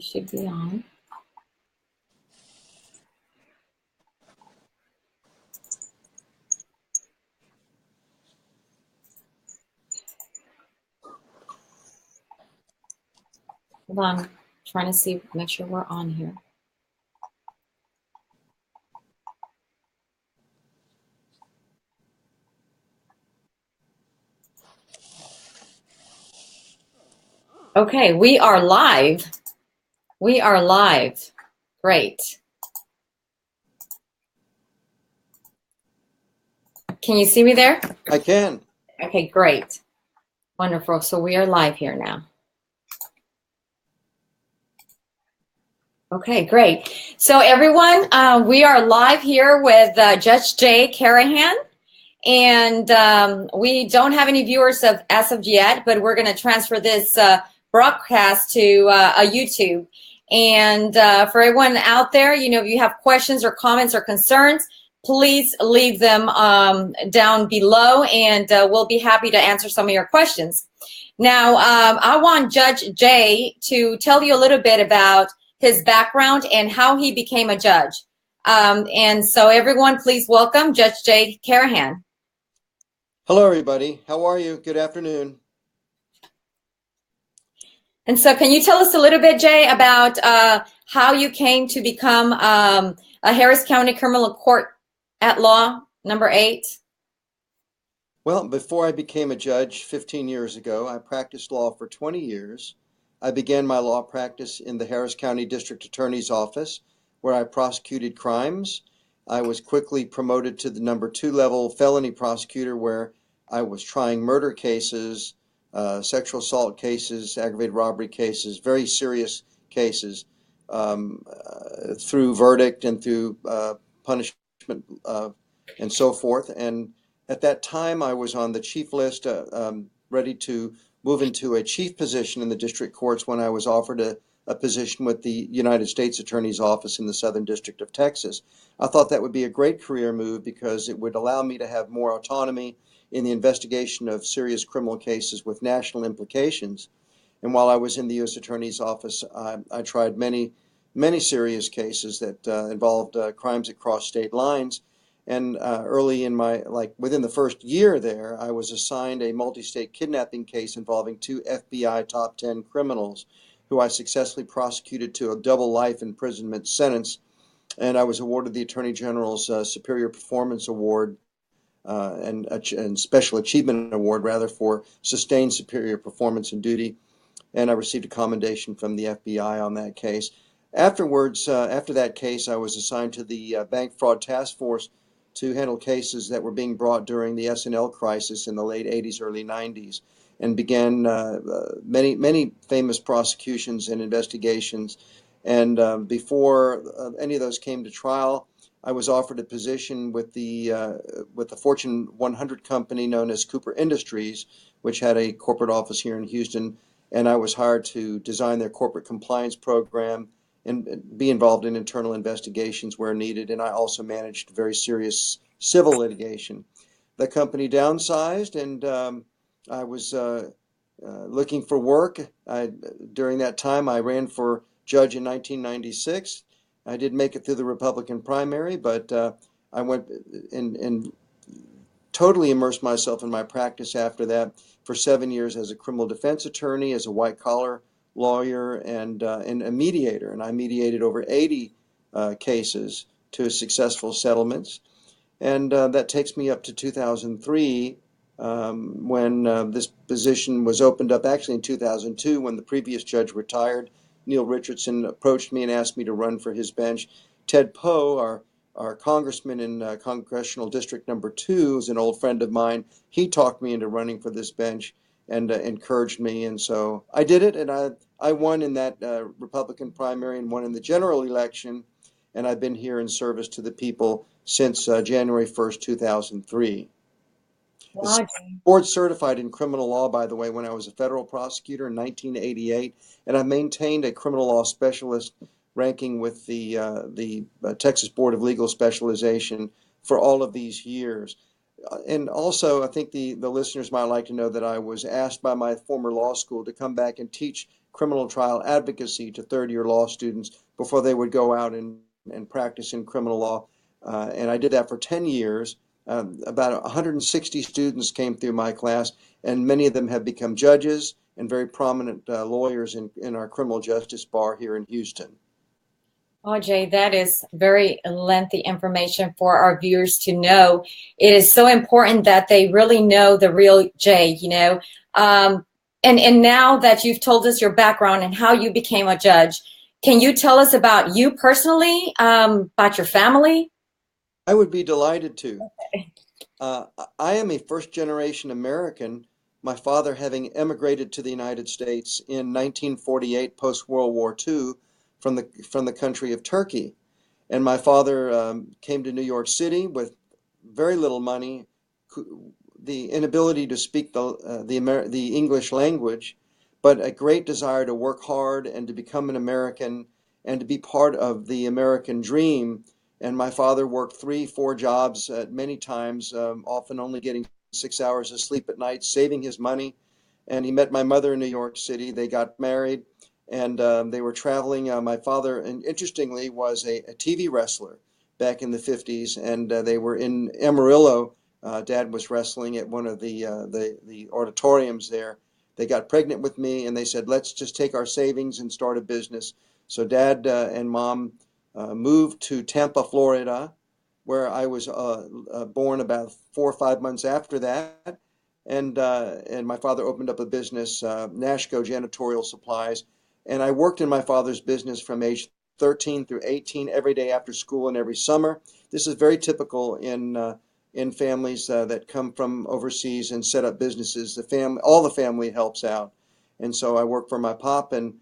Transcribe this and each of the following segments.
It should be on. Hold on. Trying to see, make sure we're on here. Okay, we are live. We are live. Great. Can you see me there? I can. Okay, great. Wonderful. So we are live here now. Okay, great. So everyone, we are live here with Judge Jay Karahan. And we don't have any viewers as of yet, but we're going to transfer this broadcast to a YouTube. And for everyone out there, you know, if you have questions or comments or concerns, please leave them down below, and we'll be happy to answer some of your questions. Now, I want Judge Jay to tell you a little bit about his background and how he became a judge. And so everyone, please welcome Judge Jay Karahan. Hello, everybody. How are you? Good afternoon. And so can you tell us a little bit, Jay, about how you came to become a Harris County Criminal Court at Law, number 8? Well, before I became a judge 15 years ago, I practiced law for 20 years. I began my law practice in the Harris County District Attorney's Office, where I prosecuted crimes. I was quickly promoted to the number 2 level felony prosecutor, where I was trying murder cases, sexual assault cases, aggravated robbery cases, very serious cases, through verdict and through punishment and so forth. And at that time, I was on the chief list, ready to move into a chief position in the district courts when I was offered a position with the United States Attorney's Office in the Southern District of Texas. I thought that would be a great career move because it would allow me to have more autonomy in the investigation of serious criminal cases with national implications. And while I was in the U.S. Attorney's Office, I tried many serious cases that involved crimes that crossed state lines. And early in within the first year there, I was assigned a multi-state kidnapping case involving 2 FBI top 10 criminals who I successfully prosecuted to a double life imprisonment sentence. And I was awarded the Attorney General's Superior Performance Award and Special Achievement Award, rather, for sustained superior performance and duty. And I received a commendation from the FBI on that case. Afterwards, after that case, I was assigned to the Bank Fraud Task Force to handle cases that were being brought during the S&L crisis in the late 80s, early 90s, and began many famous prosecutions and investigations. And before any of those came to trial, I was offered a position with the Fortune 100 company known as Cooper Industries, which had a corporate office here in Houston, and I was hired to design their corporate compliance program and be involved in internal investigations where needed, and I also managed very serious civil litigation. The company downsized, and I was looking for work. During that time, I ran for judge in 1996. I did make it through the Republican primary, but I went and totally immersed myself in my practice after that for 7 years as a criminal defense attorney, as a white-collar lawyer, and a mediator. And I mediated over 80 cases to successful settlements. And that takes me up to 2003, when this position was opened up, actually in 2002, when the previous judge retired. Neil Richardson approached me and asked me to run for his bench. Ted Poe, our congressman in Congressional District number 2, is an old friend of mine. He talked me into running for this bench and encouraged me. And so I did it, and I won in that Republican primary and won in the general election. And I've been here in service to the people since January 1st, 2003. Wow. Board certified in criminal law, by the way, when I was a federal prosecutor in 1988, and I maintained a criminal law specialist ranking with the Texas Board of Legal Specialization for all of these years. And also, I think the listeners might like to know that I was asked by my former law school to come back and teach criminal trial advocacy to third-year law students before they would go out and practice in criminal law. And I did that for 10 years. About 160 students came through my class, and many of them have become judges and very prominent lawyers in our criminal justice bar here in Houston. Oh, Jay, that is very lengthy information for our viewers to know. It is so important that they really know the real Jay, you know. And now that you've told us your background and how you became a judge, can you tell us about you personally, about your family? I would be delighted to. Uh, I am a first generation American, my father having emigrated to the United States in 1948 post World War II from the country of Turkey. And my father came to New York City with very little money, the inability to speak the English language, but a great desire to work hard and to become an American and to be part of the American dream. And my father worked 3, 4 jobs at many times, often only getting 6 hours of sleep at night, saving his money. And he met my mother in New York City. They got married, and they were traveling. My father, and interestingly, was a TV wrestler back in the 50s, and they were in Amarillo. Dad was wrestling at one of the auditoriums there. They got pregnant with me, and they said, "Let's just take our savings and start a business." So Dad and Mom moved to Tampa, Florida, where I was born about 4 or 5 months after that. And my father opened up a business, Nashco Janitorial Supplies, and I worked in my father's business from age 13 through 18 every day after school and every summer. This is very typical in families that come from overseas and set up businesses. All the family helps out, and so I worked for my pop, and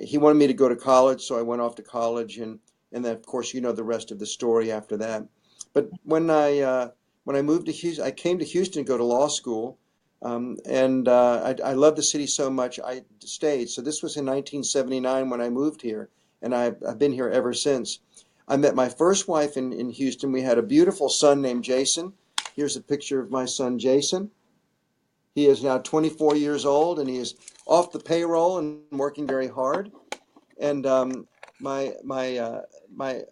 he wanted me to go to college, so I went off to college, and then of course you know the rest of the story after that. But when I moved to Houston, I came to Houston to go to law school, and I love the city so much I stayed. So this was in 1979 when I moved here, and I've been here ever since. I met my first wife in Houston. We had a beautiful son named Jason. Here's a picture of my son Jason. He is now 24 years old, and he is off the payroll and working very hard. And my my uh, my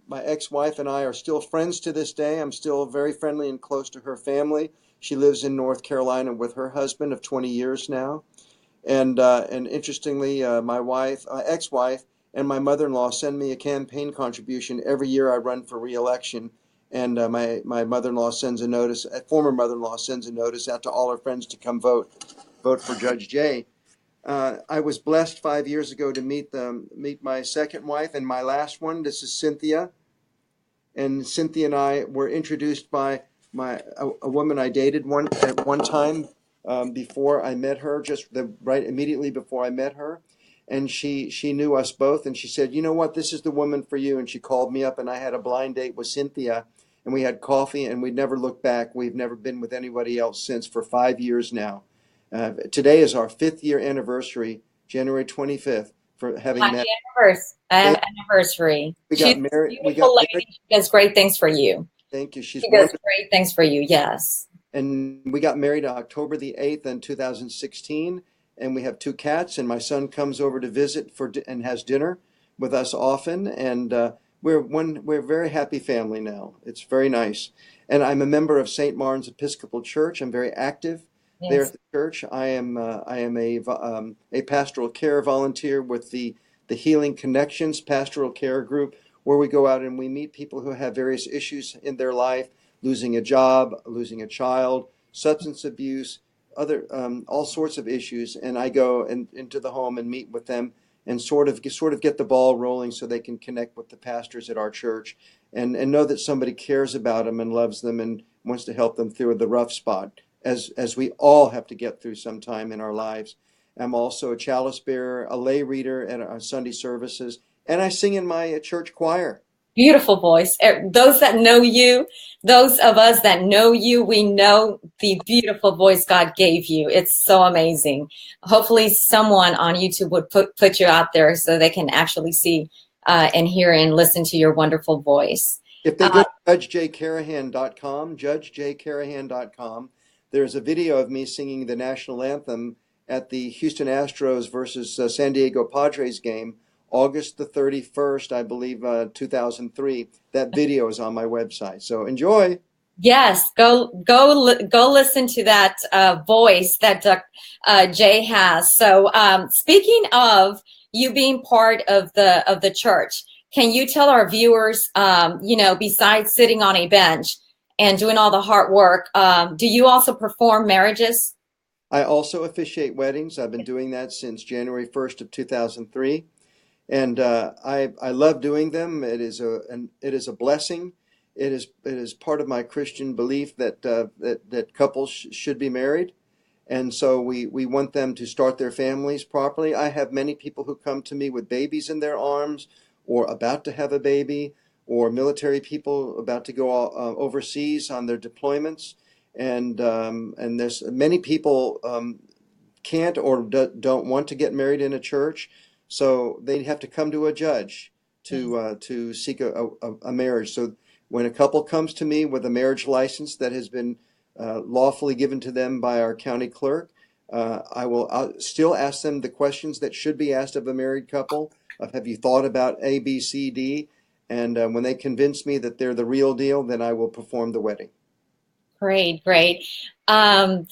my ex-wife and I are still friends to this day. I'm still very friendly and close to her family. She lives in North Carolina with her husband of 20 years now. And interestingly, my ex-wife, and my mother-in-law send me a campaign contribution every year I run for re-election. And my mother-in-law sends a notice. A former mother-in-law sends a notice out to all her friends to come vote for Judge Jay. I was blessed 5 years ago to meet my second wife and my last one. This is Cynthia, and Cynthia and I were introduced by a woman I dated at one time before I met her, right immediately before I met her, and she knew us both, and she said, "You know what? This is the woman for you." And she called me up, and I had a blind date with Cynthia, and we had coffee, and we never looked back. We've never been with anybody else since for 5 years now. Today is our 5th-year anniversary, January 25th, for having Happy met. anniversary. We She's got a married. We got beautiful married. lady. She does great things for you. Thank you. She's She does wonderful. great things for you. Yes. And we got married October the 8th in 2016. And we have 2 cats. And my son comes over to visit and has dinner with us often. And we're a very happy family now. It's very nice. And I'm a member of St. Martin's Episcopal Church. I'm very active there at Yes. the church. I am a pastoral care volunteer with the Healing Connections Pastoral Care Group, where we go out and we meet people who have various issues in their life, losing a job, losing a child, substance abuse, other all sorts of issues. And I go into the home and meet with them and sort of get the ball rolling so they can connect with the pastors at our church and know that somebody cares about them and loves them and wants to help them through the rough spot, as we all have to get through sometime in our lives. I'm also a chalice bearer, a lay reader at our Sunday services, and I sing in my church choir. Beautiful voice. Those that know you, those of us that know you, we know the beautiful voice God gave you. It's so amazing. Hopefully someone on YouTube would put you out there so they can actually see and hear and listen to your wonderful voice. If they go to judgejkarahan.com, judgejkarahan.com, there's a video of me singing the national anthem at the Houston Astros versus San Diego Padres game, August the 31st, I believe, 2003. That video is on my website. So enjoy. Yes, go listen to that voice that Jay has. So, speaking of you being part of the church, can you tell our viewers, besides sitting on a bench and doing all the hard work, do you also perform marriages? I also officiate weddings. I've been doing that since January 1st of 2003. And I love doing them. It is a blessing. It is part of my Christian belief that couples should be married, and so we want them to start their families properly. I have many people who come to me with babies in their arms, or about to have a baby, or military people about to go overseas on their deployments, and there's many people can't or don't want to get married in a church, so they have to come to a judge to seek a marriage. So when a couple comes to me with a marriage license that has been lawfully given to them by our county clerk, I will still ask them the questions that should be asked of a married couple. Have you thought about A, B, C, D? And when they convince me that they're the real deal, then I will perform the wedding. Great, great. I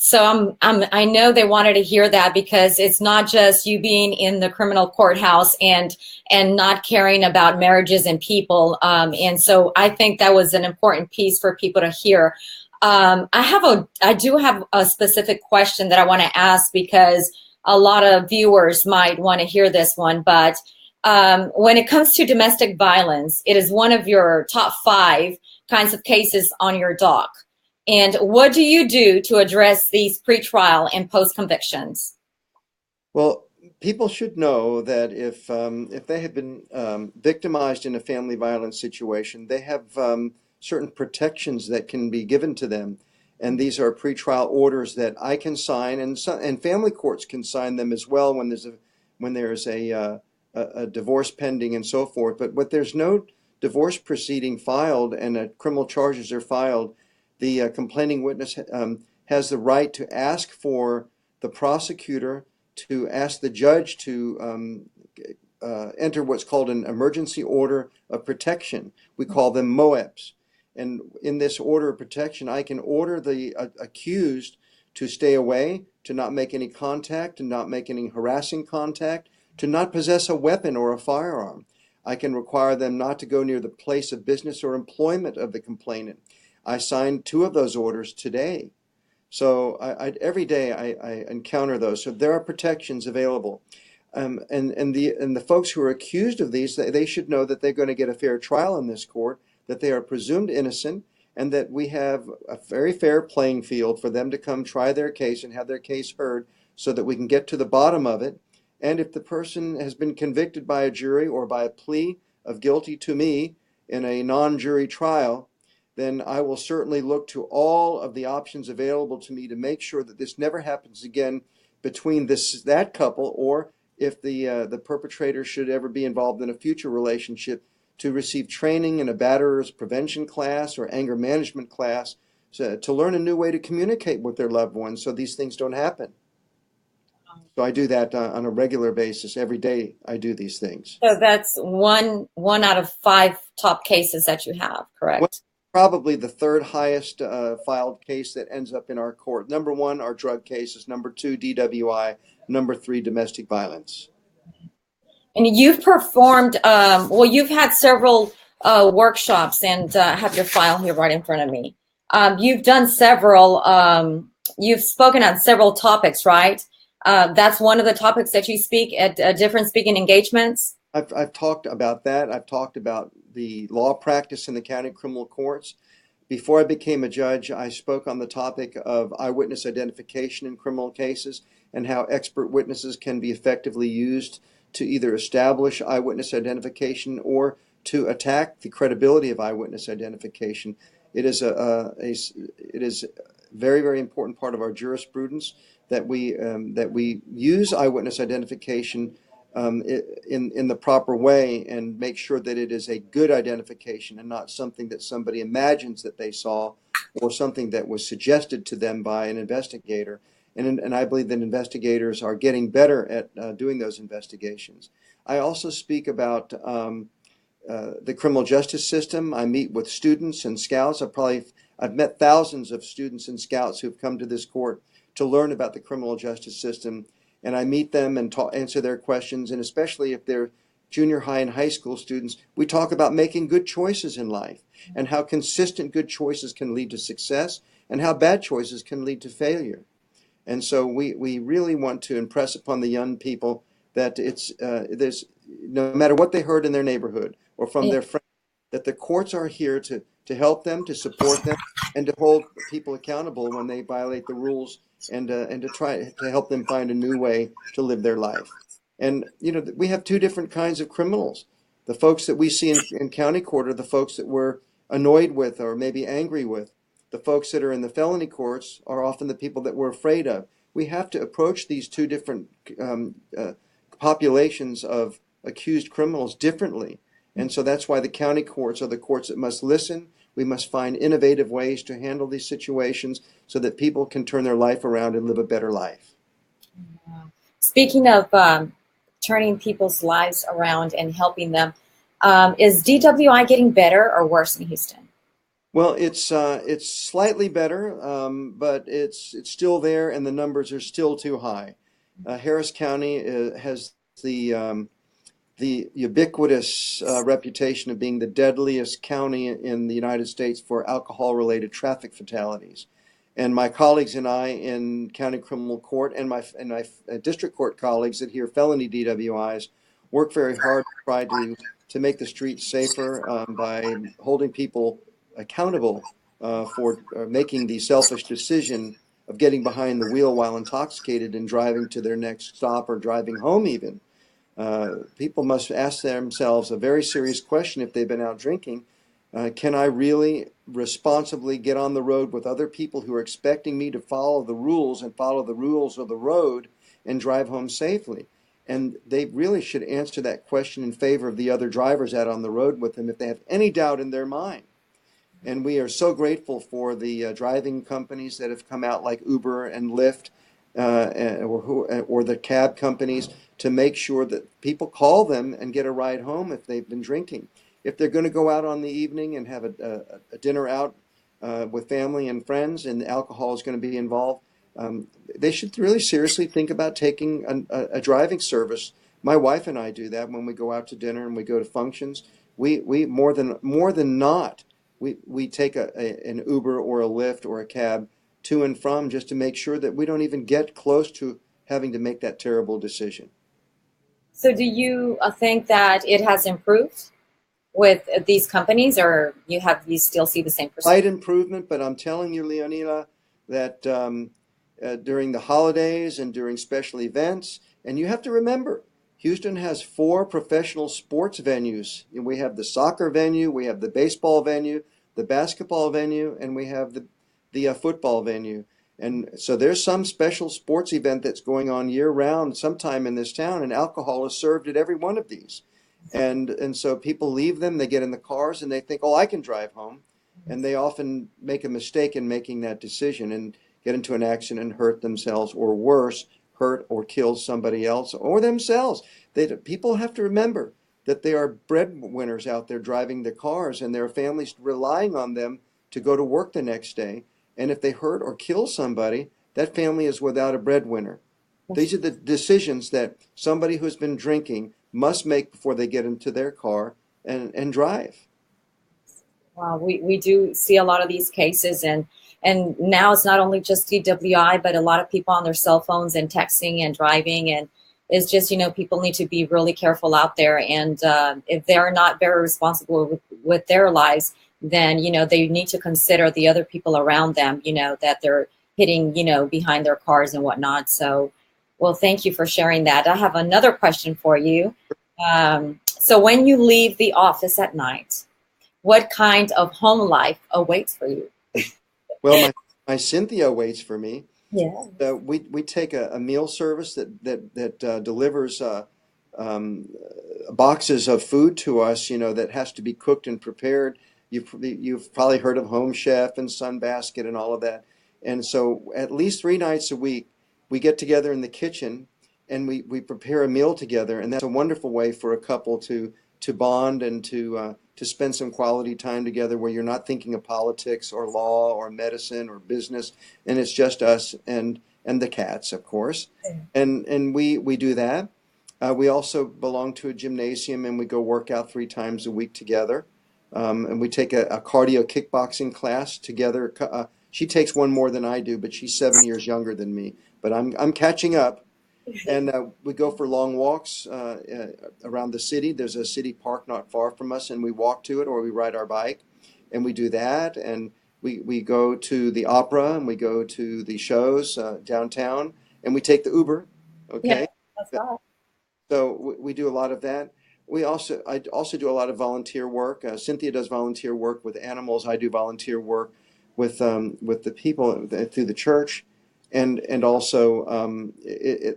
know they wanted to hear that because it's not just you being in the criminal courthouse and not caring about marriages and people. And so I think that was an important piece for people to hear. I do have a specific question that I want to ask because a lot of viewers might want to hear this one. But when it comes to domestic violence, it is one of your top 5 kinds of cases on your dock. And what do you do to address these pretrial and post convictions? Well, people should know that if they have been victimized in a family violence situation, they have certain protections that can be given to them, and these are pretrial orders that I can sign, and family courts can sign them as well when there's a divorce pending and so forth. But there's no divorce proceeding filed and criminal charges are filed, the complaining witness has the right to ask for the prosecutor to ask the judge to enter what's called an emergency order of protection. We call them MOEPs. And in this order of protection, I can order the accused to stay away, to not make any contact, to not make any harassing contact, to not possess a weapon or a firearm. I can require them not to go near the place of business or employment of the complainant. I signed 2 of those orders today. So every day I encounter those. So there are protections available. And the folks who are accused of these, they should know that they're going to get a fair trial in this court, that they are presumed innocent, and that we have a very fair playing field for them to come try their case and have their case heard so that we can get to the bottom of it. And if the person has been convicted by a jury or by a plea of guilty to me in a non-jury trial, then I will certainly look to all of the options available to me to make sure that this never happens again between that couple, or if the perpetrator should ever be involved in a future relationship, to receive training in a batterers prevention class or anger management class to learn a new way to communicate with their loved ones so these things don't happen. So I do that on a regular basis. Every day I do these things. So that's one out of 5 top cases that you have, Well, correct? probably the 3rd highest filed case that ends up in our court. Number 1 are drug cases. Number 2, DWI. Number 3, domestic violence. And you've performed, you've had several workshops, and have your file here right in front of me. You've done several, you've spoken on several topics, right? That's one of the topics that you speak at different speaking engagements. I've talked about that. I've talked about the law practice in the county criminal courts. Before I became a judge, I spoke on the topic of eyewitness identification in criminal cases and how expert witnesses can be effectively used to either establish eyewitness identification or to attack the credibility of eyewitness identification. It is it is a very, very important part of our jurisprudence that we use eyewitness identification in the proper way and make sure that it is a good identification and not something that somebody imagines that they saw or something that was suggested to them by an investigator. And I believe that investigators are getting better at doing those investigations. I also speak about the criminal justice system. I meet with students and scouts. I've met thousands of students and scouts who've come to this court to learn about the criminal justice system, and I meet them and answer their questions. And especially if they're junior high and high school students, we talk about making good choices in life and how consistent good choices can lead to success and how bad choices can lead to failure. And so we really want to impress upon the young people that there's no matter what they heard in their neighborhood or from Yeah. their friends, that the courts are here to help them, to support them, and to hold people accountable when they violate the rules, and to try to help them find a new way to live their life. And we have two different kinds of criminals. The folks that we see in county court are the folks that we're annoyed with or maybe angry with. The folks that are in the felony courts are often the people that we're afraid of. We have to approach these two different populations of accused criminals differently. And so that's why the county courts are the courts that must listen. We must find innovative ways to handle these situations so that people can turn their life around and live a better life. Speaking of turning people's lives around and helping them, is DWI getting better or worse in Houston? Well, it's slightly better, but it's still there, and the numbers are still too high. Harris County has the ubiquitous reputation of being the deadliest county in the United States for alcohol-related traffic fatalities. And my colleagues and I in county criminal court and my district court colleagues that hear felony DWIs work very hard to try to make the streets safer by holding people accountable for making the selfish decision of getting behind the wheel while intoxicated and driving to their next stop or driving home even. People must ask themselves a very serious question if they've been out drinking. Can I really responsibly get on the road with other people who are expecting me to follow the rules and follow the rules of the road and drive home safely? And they really should answer that question in favor of the other drivers out on the road with them if they have any doubt in their mind. And we are so grateful for the driving companies that have come out like Uber and Lyft, or the cab companies, to make sure that people call them and get a ride home if they've been drinking. If they're going to go out on the evening and have a dinner out with family and friends and alcohol is going to be involved, they should really seriously think about taking a driving service. My wife and I do that when we go out to dinner and we go to functions. We more than not, we take an Uber or a Lyft or a cab to and from just to make sure that we don't even get close to having to make that terrible decision. So do you think that it has improved with these companies, or you still see the same Slight percentage? improvement, but I'm telling you, Leonila, that during the holidays and during special events, and you have to remember, Houston has 4 professional sports venues. We have the soccer venue, we have the baseball venue, the basketball venue, and we have the football venue. And so there's some special sports event that's going on year round sometime in this town, and alcohol is served at every one of these. And so people leave them, they get in the cars, and they think, oh, I can drive home. And they often make a mistake in making that decision and get into an accident and hurt themselves, or worse, hurt or kill somebody else or themselves. People have to remember that there are breadwinners out there driving the cars, and there are families relying on them to go to work the next day. And if they hurt or kill somebody, that family is without a breadwinner. These are the decisions that somebody who's been drinking must make before they get into their car and drive. Wow, we do see a lot of these cases, and now it's not only just DWI, but a lot of people on their cell phones and texting and driving, and it's just people need to be really careful out there, and if they're not very responsible with their lives, then they need to consider the other people around them, that they're hitting behind their cars and whatnot. So, well, thank you for sharing that. I have another question for you. So when you leave the office at night, what kind of home life awaits for you? Well, my Cynthia waits for me. Yeah. We take a meal service that delivers um, boxes of food to us, that has to be cooked and prepared. You've probably heard of Home Chef and Sunbasket and all of that. And so at least 3 nights a week, we get together in the kitchen and we prepare a meal together. And that's a wonderful way for a couple to bond and to spend some quality time together where you're not thinking of politics or law or medicine or business. And it's just us and the cats, of course. And we do that. We also belong to a gymnasium and we go work out 3 times a week together. And we take a cardio kickboxing class together. She takes one more than I do, but she's 7 years younger than me. But I'm catching up. And we go for long walks around the city. There's a city park not far from us, and we walk to it or we ride our bike. And we do that. And we go to the opera and we go to the shows downtown, and we take the Uber. Yeah, Okay. that's right. So we do a lot of that. I also do a lot of volunteer work. Cynthia does volunteer work with animals. I do volunteer work with the people through the church, and also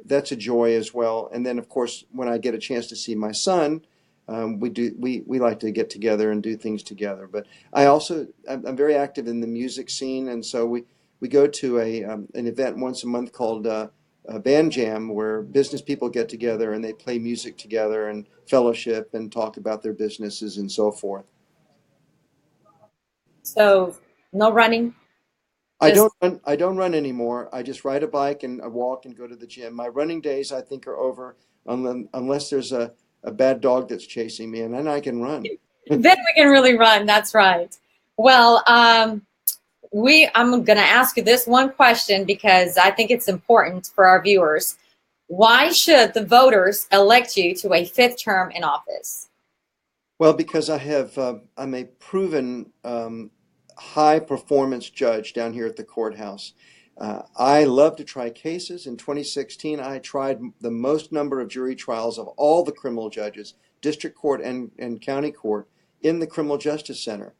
that's a joy as well. And then of course when I get a chance to see my son, we like to get together and do things together. But I'm very active in the music scene, and so we go to an event once a month called a band jam where business people get together and they play music together and fellowship and talk about their businesses and so forth. So no running, I just don't run, I don't run anymore. I just ride a bike and I walk and go to the gym. My running days, I think, are over unless there's a bad dog that's chasing me, and then I can run. then we can really run. That's right. Well, I'm going to ask you this one question because I think it's important for our viewers. Why should the voters elect you to a fifth term in office? Well, because I'm a proven high performance judge down here at the courthouse. I love to try cases. In 2016, I tried the most number of jury trials of all the criminal judges, district court and county court, in the criminal justice center.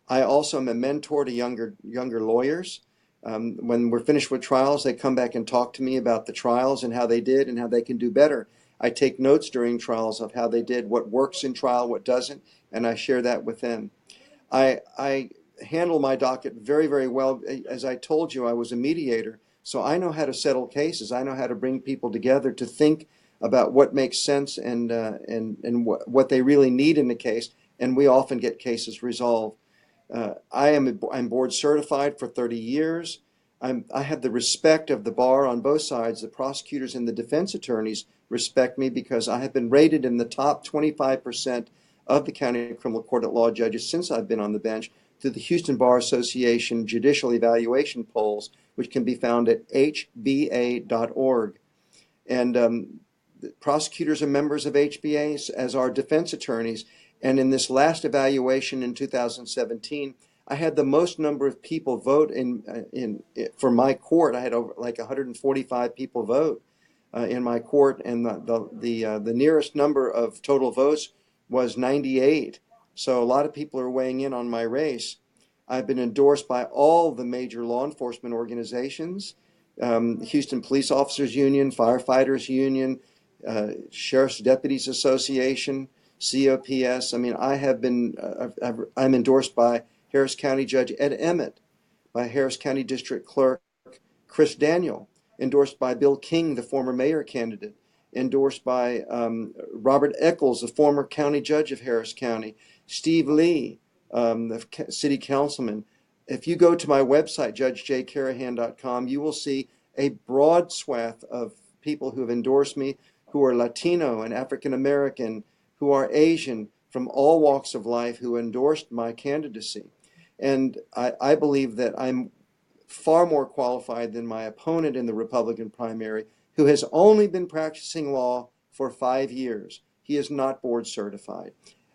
I also am a mentor to younger lawyers. When we're finished with trials, they come back and talk to me about the trials and how they did and how they can do better. I take notes during trials of how they did, what works in trial, what doesn't, and I share that with them. I handle my docket very, very well. As I told you, I was a mediator, so I know how to settle cases. I know how to bring people together to think about what makes sense and what they really need in the case, and we often get cases resolved. I'm board certified for 30 years. I have the respect of the bar on both sides. The prosecutors and the defense attorneys respect me because I have been rated in the top 25% of the county criminal court at law judges since I've been on the bench through the Houston Bar Association judicial evaluation polls, which can be found at hba.org. And the prosecutors are members of HBA, as are defense attorneys. And in this last evaluation in 2017, I had the most number of people vote for my court. I had over like 145 people vote in my court, and the nearest number of total votes was 98. So a lot of people are weighing in on my race. I've been endorsed by all the major law enforcement organizations, Houston Police Officers Union, Firefighters Union, Sheriff's Deputies Association, COPS. I mean, I'm endorsed by Harris County Judge Ed Emmett, by Harris County District Clerk Chris Daniel, endorsed by Bill King, the former mayor candidate, endorsed by Robert Eccles, the former county judge of Harris County, Steve Lee, the city councilman. If you go to my website, judgejkarahan.com, you will see a broad swath of people who have endorsed me, who are Latino and African American, who are Asian, from all walks of life, who endorsed my candidacy. And I believe that I'm far more qualified than my opponent in the Republican primary, who has only been practicing law for 5 years. He is not board certified.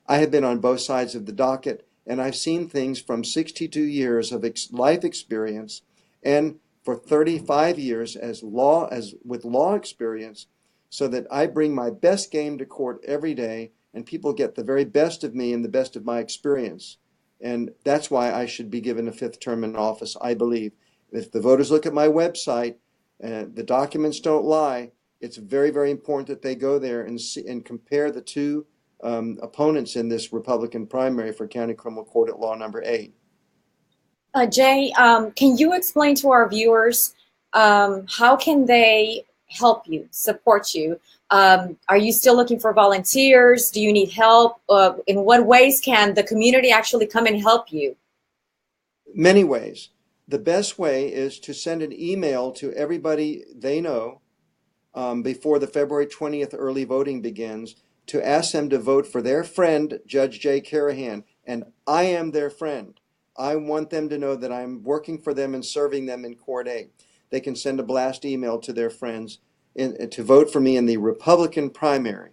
I have been on both sides of the docket, and I've seen things from 62 years of life experience, and for 35 years as with law experience, so that I bring my best game to court every day, and people get the very best of me and the best of my experience. And that's why I should be given a fifth term in office, I believe. If the voters look at my website, the documents don't lie, It's very, very important that they go there and see and compare the two opponents in this Republican primary for County Criminal Court at Law Number 8. Jay, can you explain to our viewers how can they help you, support you? Are you still looking for volunteers? Do you need help? In what ways can the community actually come and help you? Many ways. The best way is to send an email to everybody they know before the February 20th early voting begins to ask them to vote for their friend, Judge Jay Karahan. And I am their friend. I want them to know that I'm working for them and serving them in Court 8. They can send a blast email to their friends to vote for me in the Republican primary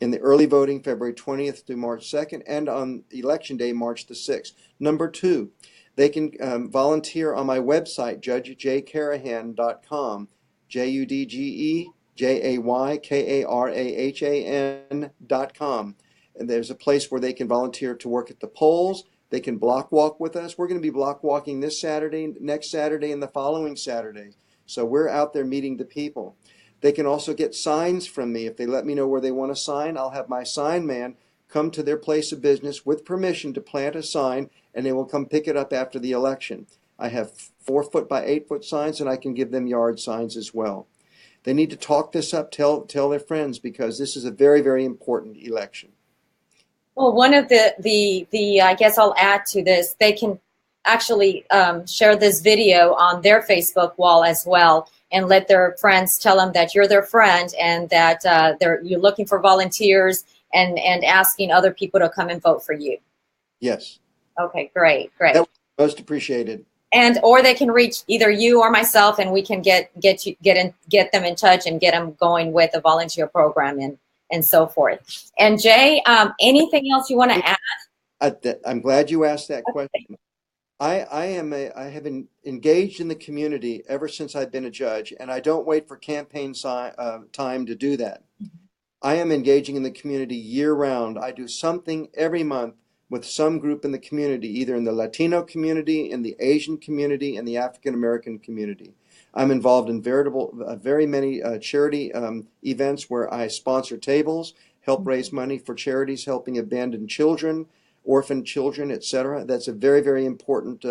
in the early voting February 20th to March 2nd and on Election Day, March the 6th. Number 2, they can volunteer on my website, judgejkarahan.com, JUDGEJAYKARAHAN.com. And there's a place where they can volunteer to work at the polls. They can block walk with us. We're going to be block walking this Saturday, next Saturday, and the following Saturday. So we're out there meeting the people. They can also get signs from me. If they let me know where they want to sign, I'll have my sign man come to their place of business with permission to plant a sign, and they will come pick it up after the election. I have 4-foot by 8-foot signs, and I can give them yard signs as well. They need to talk this up, tell their friends, because this is a very, very important election. Well, one of the I guess I'll add to this, they can actually share this video on their Facebook wall as well and let their friends tell them that you're their friend and that you're looking for volunteers and asking other people to come and vote for you. Yes. Okay, great. That was most appreciated. And or they can reach either you or myself, and we can get them in touch and get them going with a volunteer program and so forth. And Jay, anything else you want to add? I'm glad you asked that question. I have been engaged in the community ever since I've been a judge, and I don't wait for campaign time to do that. I am engaging in the community year round. I do something every month with some group in the community, either in the Latino community, in the Asian community, and the African American community. I'm involved in very many charity events where I sponsor tables, help raise money for charities helping abandoned children, orphaned children, etc. That's a very, very important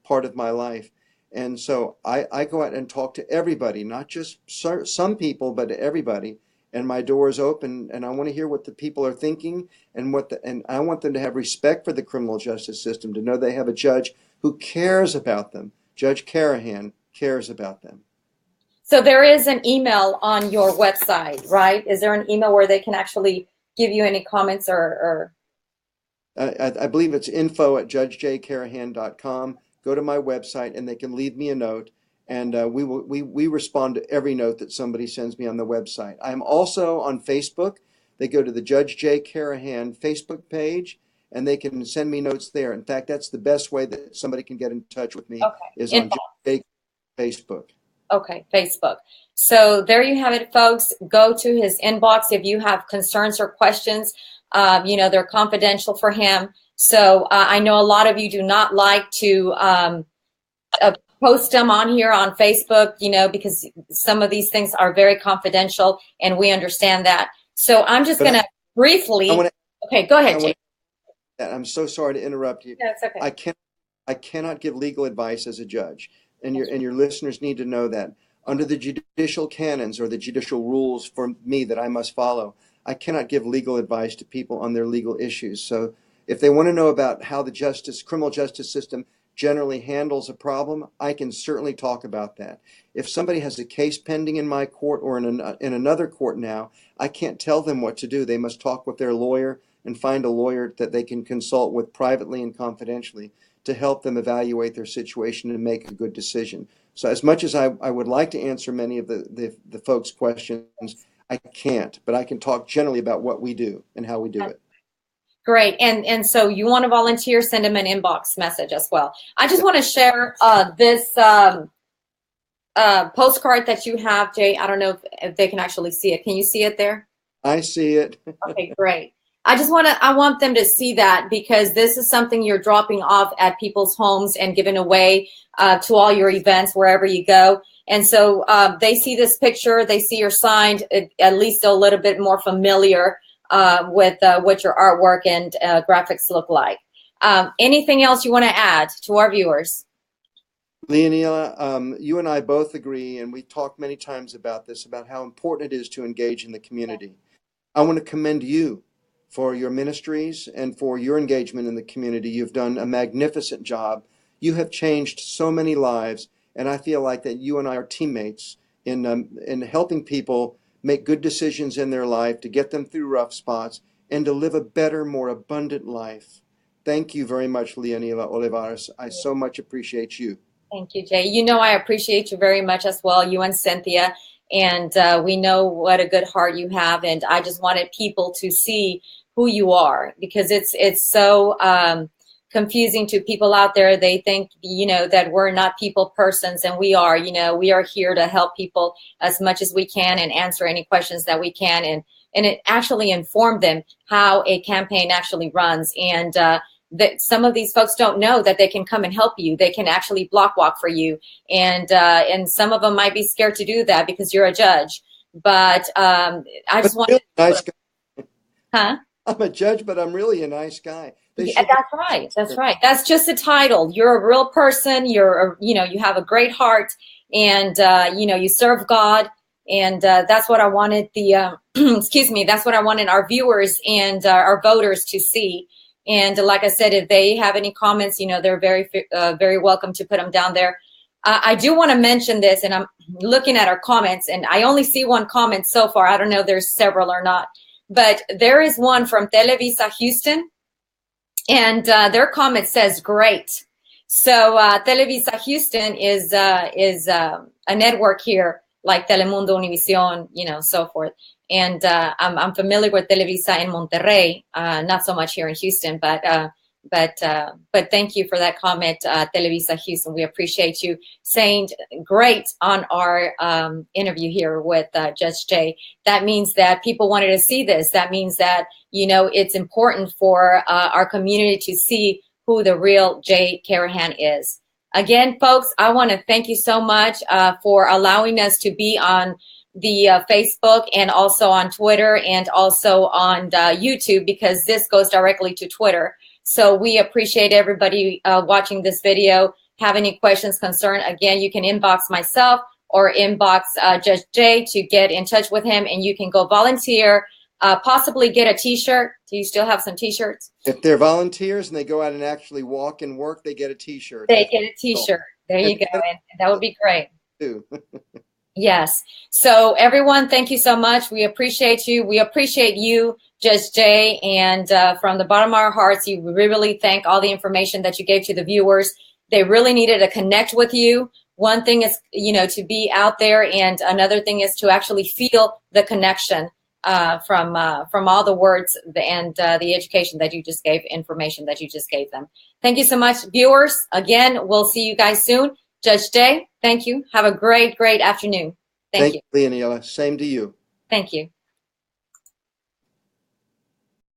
part of my life. And so I go out and talk to everybody, not just some people, but to everybody. And my door is open, and I want to hear what the people are thinking, and I want them to have respect for the criminal justice system, to know they have a judge who cares about them. Judge Karahan cares about them. So there is an email on your website, right? Is there an email where they can actually give you any comments or? I believe it's info@judgejkarahan.com. Go to my website, and they can leave me a note. And we respond to every note that somebody sends me on the website. I'm also on Facebook. They go to the Judge Jay Karahan Facebook page, and they can send me notes there. In fact, that's the best way that somebody can get in touch with me is on Judge Jay Facebook. Okay, Facebook. So there you have it, folks. Go to his inbox if you have concerns or questions. They're confidential for him. So I know a lot of you do not like to post them on here on Facebook, because some of these things are very confidential, and we understand that. So I'm just going to briefly. Okay, go ahead, Jay. I'm so sorry to interrupt you. No, it's okay. I cannot give legal advice as a judge, and your listeners need to know that under the judicial canons or the judicial rules for me that I must follow, I cannot give legal advice to people on their legal issues. So if they want to know about how the criminal justice system generally handles a problem, I can certainly talk about that. If somebody has a case pending in my court or in another court now, I can't tell them what to do. They must talk with their lawyer and find a lawyer that they can consult with privately and confidentially to help them evaluate their situation and make a good decision. So as much as I would like to answer many of the folks' questions, I can't, but I can talk generally about what we do and how we do it. Great. And so you want to volunteer, send him an inbox message as well. I just want to share this postcard that you have, Jay. I don't know if they can actually see it. Can you see it there? I see it. Okay, great. I want them to see that, because this is something you're dropping off at people's homes and giving away to all your events wherever you go. And so they see this picture, they see your sign, at least a little bit more familiar with what your artwork and graphics look like. Anything else you want to add to our viewers? Leonila, you and I both agree, and we've talked many times about this, about how important it is to engage in the community. I want to commend you for your ministries and for your engagement in the community. You've done a magnificent job. You have changed so many lives, and I feel like that you and I are teammates in helping people make good decisions in their life, to get them through rough spots, and to live a better, more abundant life. Thank you very much, Leonila Olivares. I so much appreciate you. Thank you, Jay. You know, I appreciate you very much as well, you and Cynthia. And we know what a good heart you have. And I just wanted people to see who you are, because it's so confusing to people out there. They think, you know, that we're not people persons, and we are. You know, we are here to help people as much as we can and answer any questions that we can, and it actually inform them how a campaign actually runs. And that some of these folks don't know that they can come and help you. They can actually block walk for you. And some of them might be scared to do that because you're a judge. But I just want really nice guy. Huh? I'm a judge, but I'm really a nice guy. Yeah, that's right. That's right. That's just a title. You're a real person. You know, you have a great heart, and you know, you serve God. And that's what I wanted excuse me, that's what I wanted our viewers and our voters to see. And like I said, if they have any comments, you know, they're very welcome to put them down there. I do want to mention this, and I'm looking at our comments, and I only see one comment so far. I don't know if there's several or not, but there is one from Televisa Houston, and their comment says, great. So Televisa Houston is a network here, like Telemundo, Univision, you know, so forth. And I'm familiar with Televisa in Monterrey, not so much here in Houston, but thank you for that comment, Televisa Houston. We appreciate you saying great on our interview here with Judge Jay. That means that people wanted to see this. That means that, you know, it's important for our community to see who the real Jay Karahan is. Again, folks, I want to thank you so much for allowing us to be on the Facebook and also on Twitter and also on YouTube, because this goes directly to Twitter. So we appreciate everybody watching this video. Have any questions, concern, again, you can inbox myself or inbox Judge Jay to get in touch with him, and you can go volunteer, possibly get a t-shirt. Do you still have some t-shirts? If they're volunteers and they go out and actually walk and work, they get a t-shirt. They get a t-shirt. There you go. And that would be great. Too. Yes. So everyone, thank you so much. We appreciate you. We appreciate you, Judge Jay. And from the bottom of our hearts, we really thank all the information that you gave to the viewers. They really needed to connect with you. One thing is, you know, to be out there, and another thing is to actually feel the connection from all the words and the education that you just gave, information that you just gave them. Thank you so much, viewers. Again, we'll see you guys soon. Judge Jay, thank you. Have a great, great afternoon. Thank you. Leonila. Same to you. Thank you.